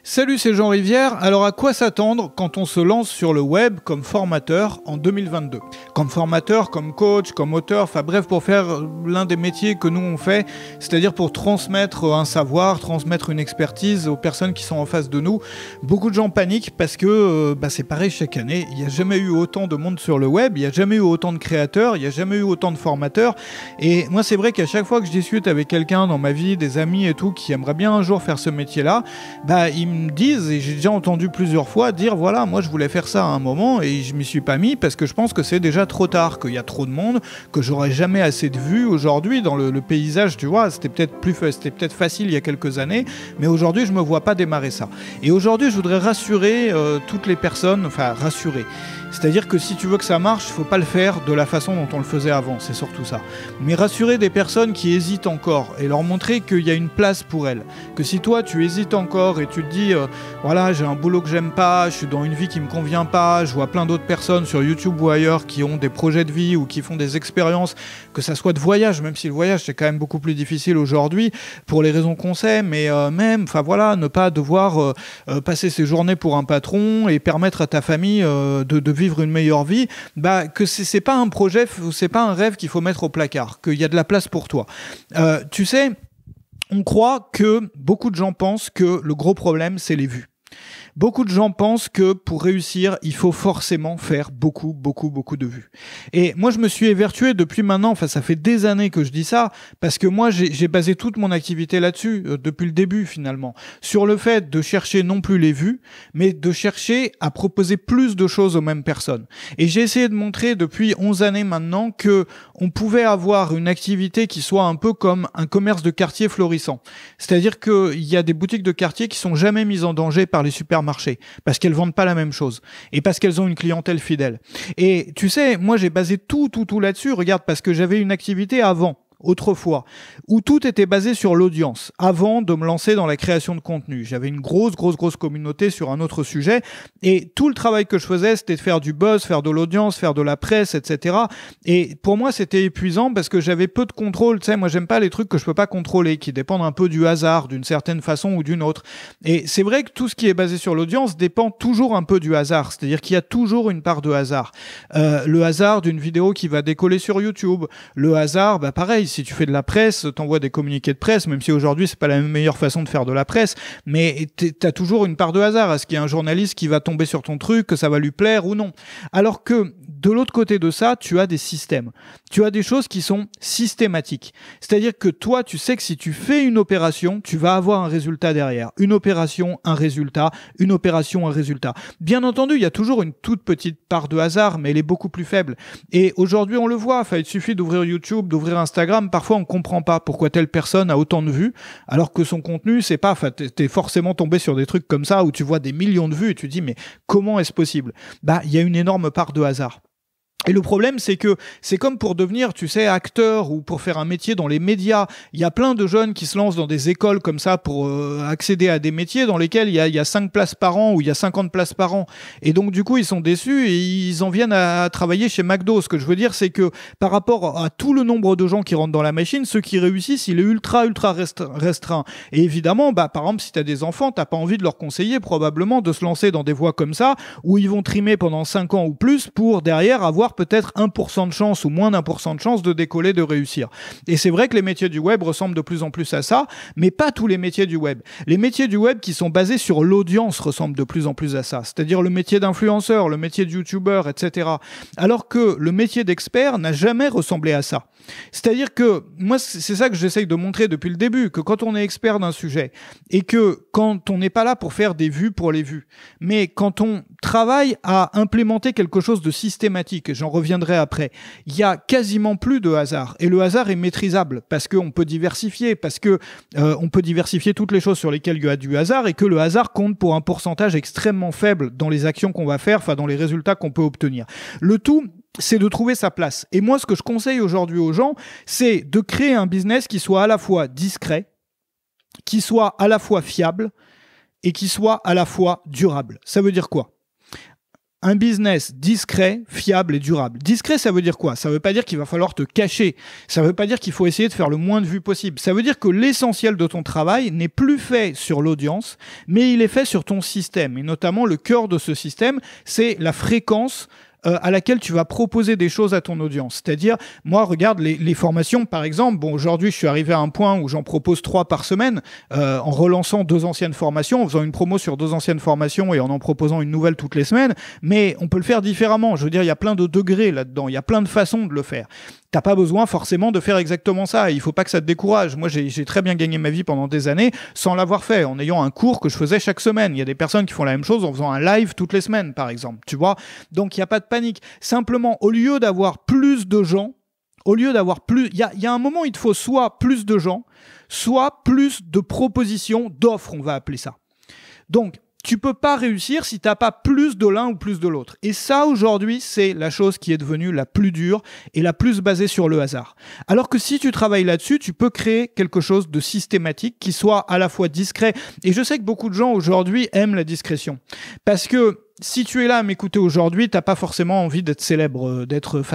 Salut, c'est Jean Rivière. Alors à quoi s'attendre quand on se lance sur le web comme formateur en 2022 ? Comme formateur, comme coach, comme auteur, enfin bref, pour faire l'un des métiers que nous on fait, c'est-à-dire pour transmettre un savoir, transmettre une expertise aux personnes qui sont en face de nous. Beaucoup de gens paniquent parce que c'est pareil chaque année, il n'y a jamais eu autant de monde sur le web, il n'y a jamais eu autant de créateurs, il n'y a jamais eu autant de formateurs. Et moi c'est vrai qu'à chaque fois que je discute avec quelqu'un dans ma vie, des amis et tout, qui aimerait bien un jour faire ce métier-là, ils me disent, et j'ai déjà entendu plusieurs fois dire voilà, moi je voulais faire ça à un moment et je m'y suis pas mis parce que je pense que c'est déjà trop tard, qu'il y a trop de monde, que j'aurais jamais assez de vues aujourd'hui dans le paysage, tu vois. C'était peut-être facile il y a quelques années, mais aujourd'hui je me vois pas démarrer ça. Et aujourd'hui je voudrais rassurer toutes les personnes, enfin rassurer. C'est-à-dire que si tu veux que ça marche, il ne faut pas le faire de la façon dont on le faisait avant, c'est surtout ça. Mais rassurer des personnes qui hésitent encore et leur montrer qu'il y a une place pour elles. Que si toi tu hésites encore et tu te dis voilà, j'ai un boulot que j'aime pas, je suis dans une vie qui me convient pas, je vois plein d'autres personnes sur YouTube ou ailleurs qui ont des projets de vie ou qui font des expériences, que ça soit de voyage, même si le voyage c'est quand même beaucoup plus difficile aujourd'hui pour les raisons qu'on sait, mais ne pas devoir passer ses journées pour un patron et permettre à ta famille de vivre une meilleure vie, que c'est pas un projet, c'est pas un rêve qu'il faut mettre au placard, qu'il y a de la place pour toi. Tu sais, on croit que beaucoup de gens pensent que le gros problème c'est les vues. Beaucoup de gens pensent que pour réussir, il faut forcément faire beaucoup de vues. Et moi, je me suis évertué depuis maintenant, ça fait des années que je dis ça, parce que moi, j'ai basé toute mon activité là-dessus, depuis le début finalement, sur le fait de chercher non plus les vues, mais de chercher à proposer plus de choses aux mêmes personnes. Et j'ai essayé de montrer depuis 11 années maintenant que on pouvait avoir une activité qui soit un peu comme un commerce de quartier florissant. C'est-à-dire qu'il y a des boutiques de quartier qui sont jamais mises en danger par les supermarchés, parce qu'elles vendent pas la même chose et parce qu'elles ont une clientèle fidèle. Et tu sais, moi j'ai basé tout là-dessus. Regarde, parce que j'avais une activité avant, autrefois, où tout était basé sur l'audience, avant de me lancer dans la création de contenu. J'avais une grosse communauté sur un autre sujet, et tout le travail que je faisais, c'était de faire du buzz, faire de l'audience, faire de la presse, etc. Et pour moi, c'était épuisant parce que j'avais peu de contrôle. Tu sais, moi, j'aime pas les trucs que je peux pas contrôler, qui dépendent un peu du hasard, d'une certaine façon ou d'une autre. Et c'est vrai que tout ce qui est basé sur l'audience dépend toujours un peu du hasard, c'est-à-dire qu'il y a toujours une part de hasard. Le hasard d'une vidéo qui va décoller sur YouTube, le hasard, pareil, si tu fais de la presse, t'envoies des communiqués de presse, même si aujourd'hui c'est pas la meilleure façon de faire de la presse, mais t'as toujours une part de hasard. Est-ce qu'il y a un journaliste qui va tomber sur ton truc, que ça va lui plaire ou non? Alors que de l'autre côté de ça, tu as des systèmes. Tu as des choses qui sont systématiques. C'est-à-dire que toi, tu sais que si tu fais une opération, tu vas avoir un résultat derrière. Une opération, un résultat. Une opération, un résultat. Bien entendu, il y a toujours une toute petite part de hasard, mais elle est beaucoup plus faible. Et aujourd'hui, on le voit. Il suffit d'ouvrir YouTube, d'ouvrir Instagram. Parfois, on comprend pas pourquoi telle personne a autant de vues, alors que son contenu, c'est pas... t'es forcément tombé sur des trucs comme ça où tu vois des millions de vues et tu te dis, mais comment est-ce possible ? Il y a une énorme part de hasard. Et le problème, c'est que c'est comme pour devenir, tu sais, acteur ou pour faire un métier dans les médias. Il y a plein de jeunes qui se lancent dans des écoles comme ça pour accéder à des métiers dans lesquels il y a 5 places par an ou il y a 50 places par an. Et donc, du coup, ils sont déçus et ils en viennent à travailler chez McDo. Ce que je veux dire, c'est que par rapport à tout le nombre de gens qui rentrent dans la machine, ceux qui réussissent, il est ultra restreint. Et évidemment, par exemple, si tu as des enfants, t'as pas envie de leur conseiller probablement de se lancer dans des voies comme ça où ils vont trimer pendant 5 ans ou plus pour derrière avoir peut-être 1% de chance ou moins d'1% de chance de décoller, de réussir. Et c'est vrai que les métiers du web ressemblent de plus en plus à ça, mais pas tous les métiers du web. Les métiers du web qui sont basés sur l'audience ressemblent de plus en plus à ça, c'est-à-dire le métier d'influenceur, le métier de youtubeur, etc. Alors que le métier d'expert n'a jamais ressemblé à ça. C'est-à-dire que moi, c'est ça que j'essaye de montrer depuis le début, que quand on est expert d'un sujet et que quand on n'est pas là pour faire des vues pour les vues, mais quand on travaille à implémenter quelque chose de systématique, j'en reviendrai après, il y a quasiment plus de hasard. Et le hasard est maîtrisable parce qu'on peut diversifier, parce que on peut diversifier toutes les choses sur lesquelles il y a du hasard et que le hasard compte pour un pourcentage extrêmement faible dans les actions qu'on va faire, dans les résultats qu'on peut obtenir. Le tout, c'est de trouver sa place. Et moi, ce que je conseille aujourd'hui aux gens, c'est de créer un business qui soit à la fois discret, qui soit à la fois fiable et qui soit à la fois durable. Ça veut dire quoi ? un business discret, fiable et durable. Discret, ça veut dire quoi? Ça veut pas dire qu'il va falloir te cacher. Ça veut pas dire qu'il faut essayer de faire le moins de vues possible. Ça veut dire que l'essentiel de ton travail n'est plus fait sur l'audience, mais il est fait sur ton système. Et notamment, le cœur de ce système, c'est la fréquence à laquelle tu vas proposer des choses à ton audience. C'est-à-dire, moi, regarde les formations, par exemple. Bon, aujourd'hui, je suis arrivé à un point où j'en propose 3 par semaine, en relançant 2 anciennes formations, en faisant une promo sur 2 anciennes formations et en proposant une nouvelle toutes les semaines. Mais on peut le faire différemment. Je veux dire, il y a plein de degrés là-dedans. Il y a plein de façons de le faire. T'as pas besoin forcément de faire exactement ça. Il faut pas que ça te décourage. Moi, j'ai très bien gagné ma vie pendant des années sans l'avoir fait, en ayant un cours que je faisais chaque semaine. Il y a des personnes qui font la même chose en faisant un live toutes les semaines, par exemple. Tu vois? Donc, il n'y a pas de panique. Simplement, au lieu d'avoir plus de gens, il y a un moment, il te faut soit plus de gens, soit plus de propositions, d'offres, on va appeler ça. Donc, tu peux pas réussir si t'as pas plus de l'un ou plus de l'autre. Et ça, aujourd'hui, c'est la chose qui est devenue la plus dure et la plus basée sur le hasard. Alors que si tu travailles là-dessus, tu peux créer quelque chose de systématique qui soit à la fois discret. Et je sais que beaucoup de gens aujourd'hui aiment la discrétion. Parce que si tu es là à m'écouter aujourd'hui, t'as pas forcément envie d'être célèbre,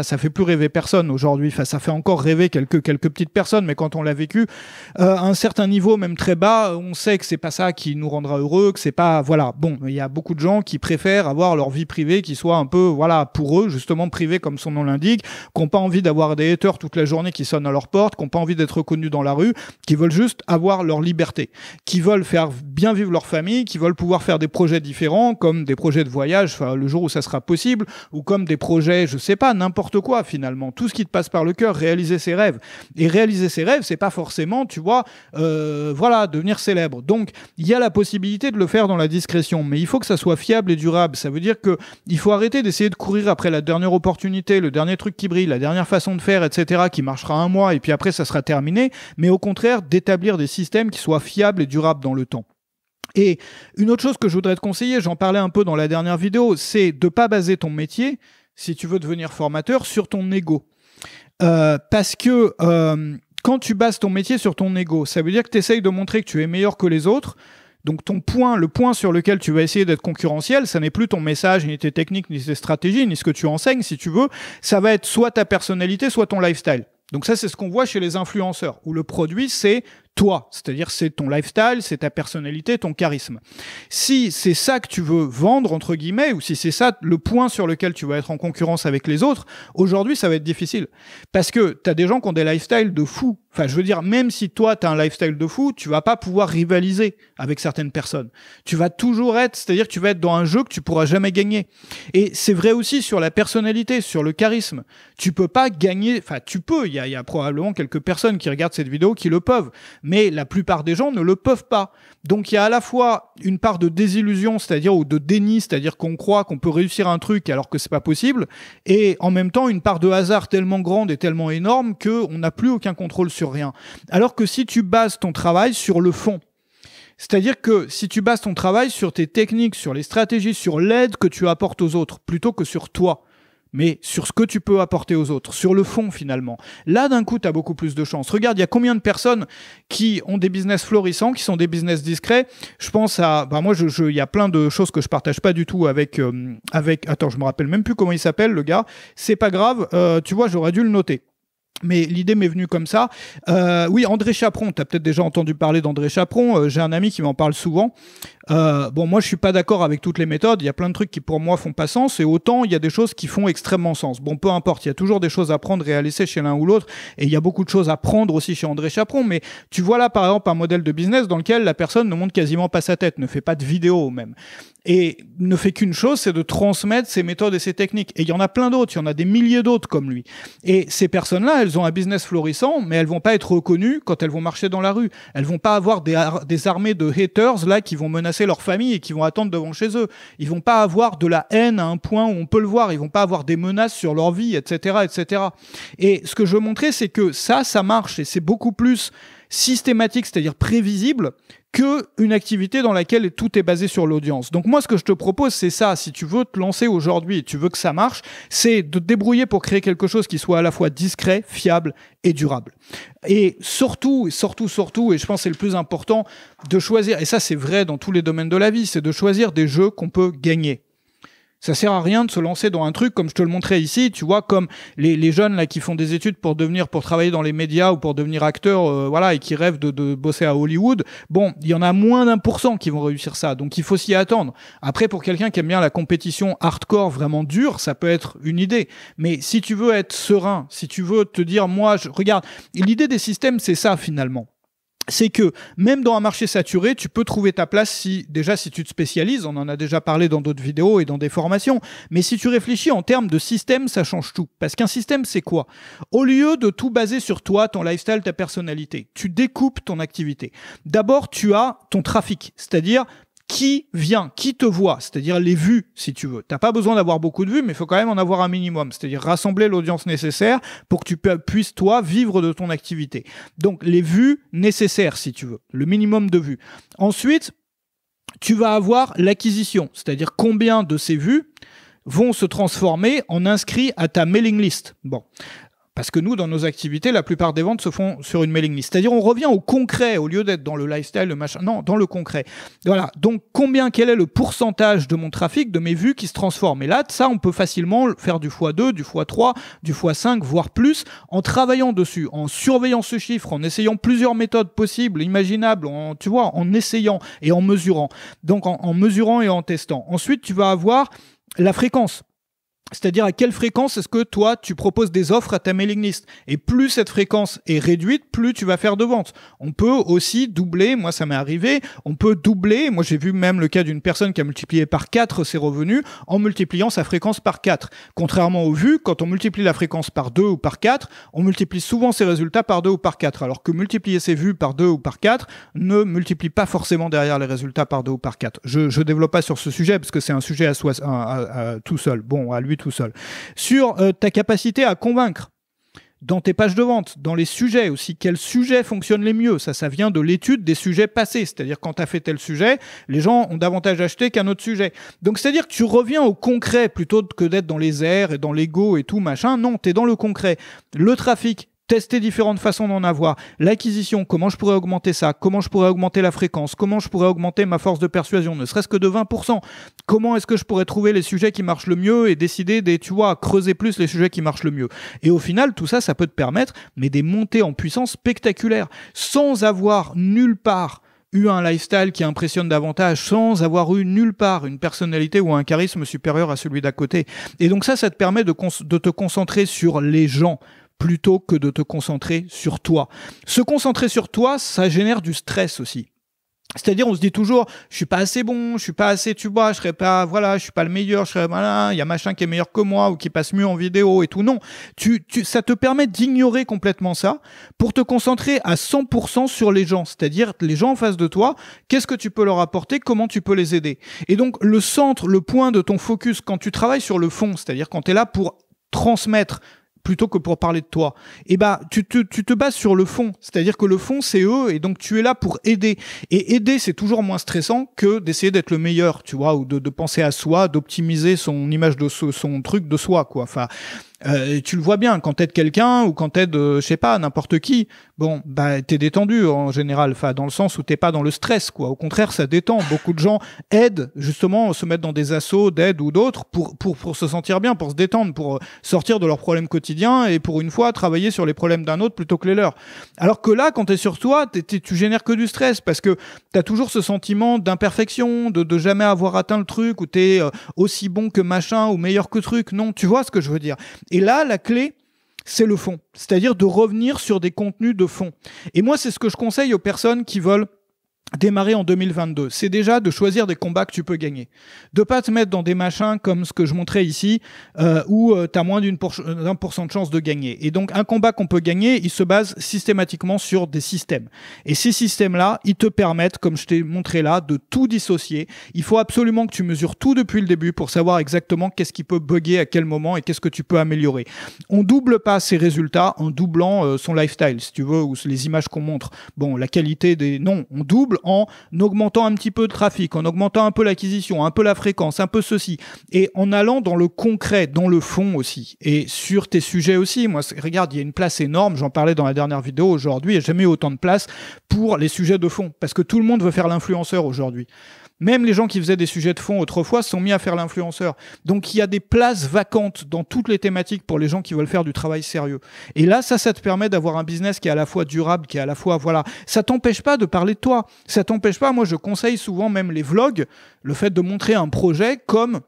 ça fait plus rêver personne aujourd'hui. Ça fait encore rêver quelques petites personnes, mais quand on l'a vécu à un certain niveau, même très bas, on sait que c'est pas ça qui nous rendra heureux, que c'est pas, voilà. Bon, il y a beaucoup de gens qui préfèrent avoir leur vie privée qui soit un peu, voilà, pour eux, justement privée comme son nom l'indique, qui n'ont pas envie d'avoir des haters toute la journée qui sonnent à leur porte, qui n'ont pas envie d'être reconnus dans la rue, qui veulent juste avoir leur liberté, qui veulent faire bien vivre leur famille, qui veulent pouvoir faire des projets différents, comme des projets de voyage, le jour où ça sera possible, ou comme des projets, je sais pas, n'importe quoi finalement, tout ce qui te passe par le cœur, réaliser ses rêves. Et réaliser ses rêves, c'est pas forcément, tu vois, devenir célèbre. Donc, il y a la possibilité de le faire dans la discrétion, mais il faut que ça soit fiable et durable. Ça veut dire que il faut arrêter d'essayer de courir après la dernière opportunité, le dernier truc qui brille, la dernière façon de faire, etc., qui marchera un mois et puis après ça sera terminé, mais au contraire d'établir des systèmes qui soient fiables et durables dans le temps. Et une autre chose que je voudrais te conseiller, j'en parlais un peu dans la dernière vidéo, c'est de ne pas baser ton métier, si tu veux devenir formateur, sur ton ego. Parce que quand tu bases ton métier sur ton ego, ça veut dire que tu essayes de montrer que tu es meilleur que les autres. Donc le point sur lequel tu vas essayer d'être concurrentiel, ça n'est plus ton message, ni tes techniques, ni tes stratégies, ni ce que tu enseignes, si tu veux. Ça va être soit ta personnalité, soit ton lifestyle. Donc ça, c'est ce qu'on voit chez les influenceurs, où le produit, c'est toi, c'est-à-dire c'est ton lifestyle, c'est ta personnalité, ton charisme. Si c'est ça que tu veux vendre, entre guillemets, ou si c'est ça le point sur lequel tu vas être en concurrence avec les autres, aujourd'hui, ça va être difficile. Parce que tu as des gens qui ont des lifestyles de fou. Enfin, je veux dire, même si toi, tu as un lifestyle de fou, tu vas pas pouvoir rivaliser avec certaines personnes. Tu vas toujours être, c'est-à-dire que tu vas être dans un jeu que tu pourras jamais gagner. Et c'est vrai aussi sur la personnalité, sur le charisme. Tu peux pas gagner, enfin, tu peux, il y a probablement quelques personnes qui regardent cette vidéo qui le peuvent. Mais la plupart des gens ne le peuvent pas. Donc il y a à la fois une part de désillusion, c'est-à-dire ou de déni, c'est-à-dire qu'on croit qu'on peut réussir un truc alors que c'est pas possible, et en même temps une part de hasard tellement grande et tellement énorme qu'on n'a plus aucun contrôle sur rien. Alors que si tu bases ton travail sur le fond, c'est-à-dire que si tu bases ton travail sur tes techniques, sur les stratégies, sur l'aide que tu apportes aux autres, plutôt que sur toi, mais sur ce que tu peux apporter aux autres, sur le fond finalement. Là, d'un coup, tu as beaucoup plus de chance. Regarde, il y a combien de personnes qui ont des business florissants, qui sont des business discrets. Je pense à... moi, il y a plein de choses que je partage pas du tout avec... Attends, je me rappelle même plus comment il s'appelle, le gars. C'est pas grave, tu vois, j'aurais dû le noter. Mais l'idée m'est venue comme ça. Oui, André Chaperon, tu as peut-être déjà entendu parler d'André Chaperon. J'ai un ami qui m'en parle souvent. Moi, je suis pas d'accord avec toutes les méthodes. Il y a plein de trucs qui, pour moi, font pas sens. Et autant, il y a des choses qui font extrêmement sens. Bon, peu importe. Il y a toujours des choses à prendre et à laisser chez l'un ou l'autre. Et il y a beaucoup de choses à prendre aussi chez André Chaperon. Mais tu vois là, par exemple, un modèle de business dans lequel la personne ne montre quasiment pas sa tête, ne fait pas de vidéo même. Et ne fait qu'une chose, c'est de transmettre ses méthodes et ses techniques. Et il y en a plein d'autres. Il y en a des milliers d'autres comme lui. Et ces personnes-là, elles ont un business florissant, mais elles vont pas être reconnues quand elles vont marcher dans la rue. Elles vont pas avoir des armées de haters là qui vont menacer leur famille et qui vont attendre devant chez eux. Ils vont pas avoir de la haine à un point où on peut le voir. Ils vont pas avoir des menaces sur leur vie, etc., etc. Et ce que je veux montrer, c'est que ça marche et c'est beaucoup plus systématique, c'est-à-dire prévisible, qu'une activité dans laquelle tout est basé sur l'audience. Donc moi, ce que je te propose, c'est ça. Si tu veux te lancer aujourd'hui et tu veux que ça marche, c'est de te débrouiller pour créer quelque chose qui soit à la fois discret, fiable et durable. Et surtout, et je pense que c'est le plus important, de choisir, et ça c'est vrai dans tous les domaines de la vie, c'est de choisir des jeux qu'on peut gagner. Ça sert à rien de se lancer dans un truc comme je te le montrais ici, tu vois, comme les jeunes là qui font des études pour travailler dans les médias ou pour devenir acteurs, voilà, et qui rêvent de bosser à Hollywood. Bon, il y en a moins d'1% qui vont réussir ça, donc il faut s'y attendre. Après, pour quelqu'un qui aime bien la compétition hardcore vraiment dure, ça peut être une idée. Mais si tu veux être serein, si tu veux te dire, moi, regarde, l'idée des systèmes, c'est ça finalement. C'est que même dans un marché saturé, tu peux trouver ta place si tu te spécialises, on en a déjà parlé dans d'autres vidéos et dans des formations, mais si tu réfléchis en termes de système, ça change tout. Parce qu'un système, c'est quoi? Au lieu de tout baser sur toi, ton lifestyle, ta personnalité, tu découpes ton activité. D'abord, tu as ton trafic, c'est-à-dire qui vient, qui te voit, c'est-à-dire les vues, si tu veux. T'as pas besoin d'avoir beaucoup de vues, mais il faut quand même en avoir un minimum, c'est-à-dire rassembler l'audience nécessaire pour que tu puisses, toi, vivre de ton activité. Donc, les vues nécessaires, si tu veux, le minimum de vues. Ensuite, tu vas avoir l'acquisition, c'est-à-dire combien de ces vues vont se transformer en inscrits à ta mailing list. Bon. Parce que nous, dans nos activités, la plupart des ventes se font sur une mailing list. C'est-à-dire, on revient au concret, au lieu d'être dans le lifestyle, le machin. Non, dans le concret. Voilà. Donc, quel est le pourcentage de mon trafic, de mes vues qui se transforment? Et là, ça, on peut facilement faire du x2, du x3, du x5, voire plus, en travaillant dessus, en surveillant ce chiffre, en essayant plusieurs méthodes possibles, imaginables, en essayant et en mesurant. Donc, en mesurant et en testant. Ensuite, tu vas avoir la fréquence. C'est-à-dire à quelle fréquence est-ce que toi, tu proposes des offres à ta mailing list. Et plus cette fréquence est réduite, plus tu vas faire de ventes. On peut aussi doubler, moi ça m'est arrivé, on peut doubler, moi j'ai vu même le cas d'une personne qui a multiplié par 4 ses revenus en multipliant sa fréquence par 4. Contrairement aux vues, quand on multiplie la fréquence par 2 ou par 4, on multiplie souvent ses résultats par 2 ou par 4. Alors que multiplier ses vues par 2 ou par 4 ne multiplie pas forcément derrière les résultats par 2 ou par 4. Je développe pas sur ce sujet parce que c'est un sujet à tout seul. Bon, à lui tout seul. Sur ta capacité à convaincre dans tes pages de vente, dans les sujets aussi, quels sujets fonctionnent les mieux. Ça vient de l'étude des sujets passés, c'est-à-dire quand tu as fait tel sujet, les gens ont davantage acheté qu'un autre sujet. Donc c'est-à-dire que tu reviens au concret plutôt que d'être dans les airs et dans l'ego et tout machin. Non, tu es dans le concret. Le trafic, tester différentes façons d'en avoir. L'acquisition, comment je pourrais augmenter ça? Comment je pourrais augmenter la fréquence? Comment je pourrais augmenter ma force de persuasion, ne serait-ce que de 20%? Comment est-ce que je pourrais trouver les sujets qui marchent le mieux et décider creuser plus les sujets qui marchent le mieux? Et au final, tout ça, ça peut te permettre, mais des montées en puissance spectaculaires, sans avoir nulle part eu un lifestyle qui impressionne davantage, sans avoir eu nulle part une personnalité ou un charisme supérieur à celui d'à côté. Et donc ça te permet de te concentrer sur les gens, plutôt que de te concentrer sur toi. Se concentrer sur toi, ça génère du stress aussi. C'est-à-dire, on se dit toujours, je suis pas assez bon, je suis pas assez, je suis pas le meilleur, il y a machin qui est meilleur que moi ou qui passe mieux en vidéo et tout. Non, ça te permet d'ignorer complètement ça pour te concentrer à 100% sur les gens. C'est-à-dire, les gens en face de toi, qu'est-ce que tu peux leur apporter, comment tu peux les aider. Et donc, le centre, le point de ton focus, quand tu travailles sur le fond, c'est-à-dire quand tu es là pour transmettre plutôt que pour parler de toi, et tu te bases sur le fond, c'est-à-dire que le fond c'est eux et donc tu es là pour aider, et aider c'est toujours moins stressant que d'essayer d'être le meilleur, tu vois, ou de penser à soi, d'optimiser son image de son truc de soi, quoi. Enfin, tu le vois bien, quand t'aides quelqu'un ou quand t'aides, je sais pas, n'importe qui, bon, t'es détendu en général, enfin, dans le sens où t'es pas dans le stress, quoi. Au contraire, ça détend. Beaucoup de gens aident, justement, se mettre dans des assos d'aide ou d'autres pour se sentir bien, pour se détendre, pour sortir de leurs problèmes quotidiens et pour une fois travailler sur les problèmes d'un autre plutôt que les leurs. Alors que là, quand t'es sur toi, tu génères que du stress parce que t'as toujours ce sentiment d'imperfection, de jamais avoir atteint le truc, où t'es aussi bon que machin ou meilleur que truc. Non, tu vois ce que je veux dire. Et là, la clé, c'est le fond. C'est-à-dire de revenir sur des contenus de fond. Et moi, c'est ce que je conseille aux personnes qui veulent démarrer en 2022, c'est déjà de choisir des combats que tu peux gagner. De pas te mettre dans des machins comme ce que je montrais ici, où tu as moins d'1% de chance de gagner. Et donc, un combat qu'on peut gagner, il se base systématiquement sur des systèmes. Et ces systèmes-là, ils te permettent, comme je t'ai montré là, de tout dissocier. Il faut absolument que tu mesures tout depuis le début pour savoir exactement qu'est-ce qui peut bugger à quel moment et qu'est-ce que tu peux améliorer. On double pas ses résultats en doublant son lifestyle, si tu veux, ou les images qu'on montre. Bon, la qualité des... Non, on double en augmentant un petit peu de trafic, en augmentant un peu l'acquisition, un peu la fréquence, un peu ceci, et en allant dans le concret, dans le fond aussi, et sur tes sujets aussi. Moi, regarde, il y a une place énorme, j'en parlais dans la dernière vidéo aujourd'hui, il n'y a jamais eu autant de place pour les sujets de fond, parce que tout le monde veut faire l'influenceur aujourd'hui. Même les gens qui faisaient des sujets de fond autrefois se sont mis à faire l'influenceur. Donc il y a des places vacantes dans toutes les thématiques pour les gens qui veulent faire du travail sérieux. Et là, ça te permet d'avoir un business qui est à la fois durable, qui est à la fois, voilà, ça t'empêche pas de parler de toi. Ça t'empêche pas, moi je conseille souvent même les vlogs, le fait de montrer un projet comme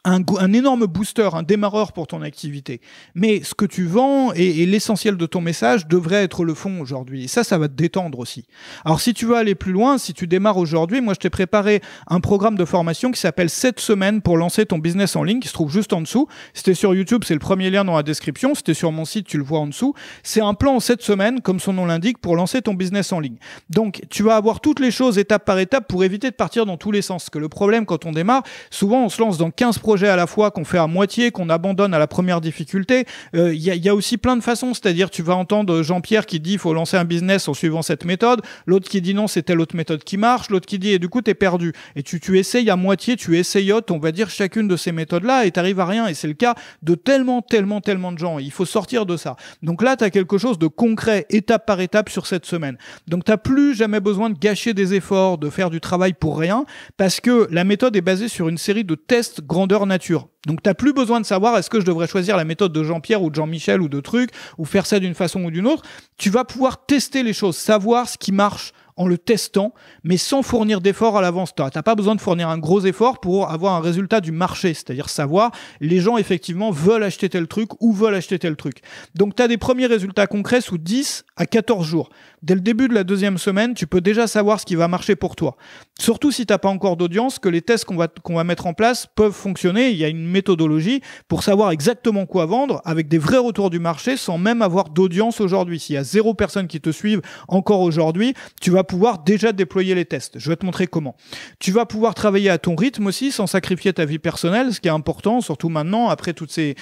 un énorme booster, un démarreur pour ton activité. Mais ce que tu vends et l'essentiel de ton message devrait être le fond aujourd'hui. Et ça va te détendre aussi. Alors si tu veux aller plus loin, si tu démarres aujourd'hui, moi je t'ai préparé un programme de formation qui s'appelle 7 semaines pour lancer ton business en ligne, qui se trouve juste en dessous. Si t'es sur YouTube, c'est le premier lien dans la description. Si t'es sur mon site, tu le vois en dessous. C'est un plan en 7 semaines, comme son nom l'indique, pour lancer ton business en ligne. Donc tu vas avoir toutes les choses étape par étape pour éviter de partir dans tous les sens. Parce que le problème quand on démarre, souvent on se lance dans 15 projets à la fois qu'on fait à moitié, qu'on abandonne à la première difficulté. Y a aussi plein de façons, c'est-à-dire tu vas entendre Jean-Pierre qui dit il faut lancer un business en suivant cette méthode, l'autre qui dit non c'est telle autre méthode qui marche, l'autre qui dit et du coup t'es perdu. Et tu essayes à moitié, tu essayotes, on va dire chacune de ces méthodes-là et t'arrives à rien. Et c'est le cas de tellement de gens. Il faut sortir de ça. Donc là t'as quelque chose de concret, étape par étape sur cette semaine. Donc t'as plus jamais besoin de gâcher des efforts, de faire du travail pour rien, parce que la méthode est basée sur une série de tests grandeur nature. Donc tu n'as plus besoin de savoir est-ce que je devrais choisir la méthode de Jean-Pierre ou de Jean-Michel ou de trucs, ou faire ça d'une façon ou d'une autre. Tu vas pouvoir tester les choses, savoir ce qui marche en le testant, mais sans fournir d'efforts à l'avance. Tu n'as pas besoin de fournir un gros effort pour avoir un résultat du marché, c'est-à-dire savoir les gens effectivement veulent acheter tel truc ou veulent acheter tel truc. Donc tu as des premiers résultats concrets sous 10 à 14 jours. Dès le début de la deuxième semaine, tu peux déjà savoir ce qui va marcher pour toi. Surtout si tu n'as pas encore d'audience, que les tests qu'on va mettre en place peuvent fonctionner. Il y a une méthodologie pour savoir exactement quoi vendre avec des vrais retours du marché sans même avoir d'audience aujourd'hui. S'il y a 0 personnes qui te suivent encore aujourd'hui, tu vas pouvoir déjà déployer les tests. Je vais te montrer comment. Tu vas pouvoir travailler à ton rythme aussi sans sacrifier ta vie personnelle, ce qui est important, surtout maintenant, après toutes ces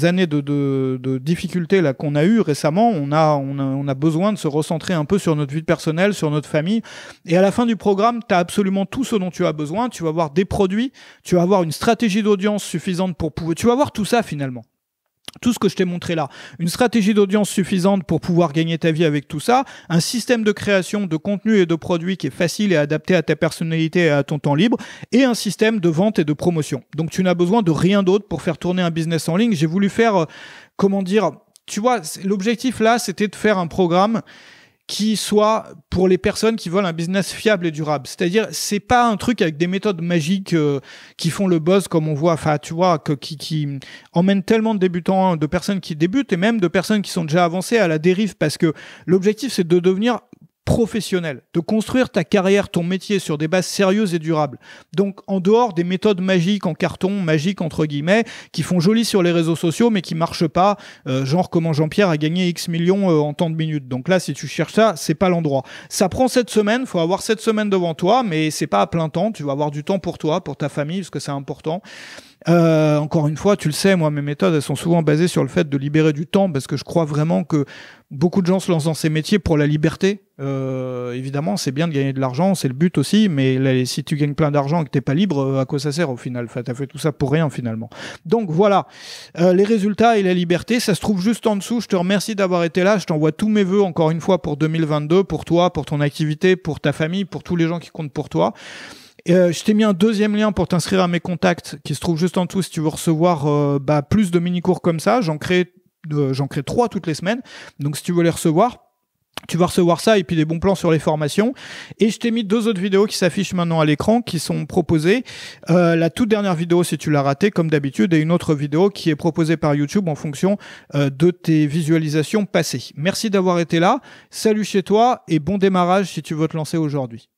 années de difficultés là qu'on a eues récemment. On a besoin de se recentrer un peu sur notre vie personnelle, sur notre famille. Et à la fin du programme, tu as absolument tout ce dont tu as besoin. Tu vas avoir des produits, tu vas avoir une stratégie d'audience suffisante pour pouvoir... Tu vas avoir tout ça finalement. Tout ce que je t'ai montré là, une stratégie d'audience suffisante pour pouvoir gagner ta vie avec tout ça, un système de création de contenu et de produits qui est facile et adapté à ta personnalité et à ton temps libre, et un système de vente et de promotion. Donc tu n'as besoin de rien d'autre pour faire tourner un business en ligne. J'ai voulu faire, tu vois, l'objectif là, c'était de faire un programme qui soit pour les personnes qui veulent un business fiable et durable. C'est-à-dire, c'est pas un truc avec des méthodes magiques qui font le buzz comme on voit, enfin, tu vois, qui emmènent tellement de débutants, de personnes qui débutent et même de personnes qui sont déjà avancées à la dérive, parce que l'objectif, c'est de devenir professionnel, de construire ta carrière, ton métier sur des bases sérieuses et durables. Donc, en dehors des méthodes magiques en carton, magiques entre guillemets, qui font joli sur les réseaux sociaux, mais qui marchent pas, genre comment Jean-Pierre a gagné X millions en tant de minutes. Donc là, si tu cherches ça, c'est pas l'endroit. Ça prend 7 semaines, faut avoir 7 semaines devant toi, mais c'est pas à plein temps. Tu vas avoir du temps pour toi, pour ta famille, parce que c'est important. Encore une fois, tu le sais, moi mes méthodes elles sont souvent basées sur le fait de libérer du temps, parce que je crois vraiment que beaucoup de gens se lancent dans ces métiers pour la liberté. Évidemment, c'est bien de gagner de l'argent, c'est le but aussi, mais là, si tu gagnes plein d'argent et que t'es pas libre, à quoi ça sert au final? Enfin, t'as fait tout ça pour rien finalement. Donc voilà, les résultats et la liberté, ça se trouve juste en dessous. Je te remercie d'avoir été là. Je t'envoie tous mes vœux encore une fois pour 2022, pour toi, pour ton activité, pour ta famille, pour tous les gens qui comptent pour toi. Je t'ai mis un deuxième lien pour t'inscrire à mes contacts qui se trouve juste en dessous si tu veux recevoir plus de mini-cours comme ça. J'en crée 3 toutes les semaines. Donc si tu veux les recevoir, tu vas recevoir ça et puis des bons plans sur les formations. Et je t'ai mis 2 autres vidéos qui s'affichent maintenant à l'écran qui sont proposées. La toute dernière vidéo si tu l'as ratée comme d'habitude, et une autre vidéo qui est proposée par YouTube en fonction de tes visualisations passées. Merci d'avoir été là. Salut chez toi et bon démarrage si tu veux te lancer aujourd'hui.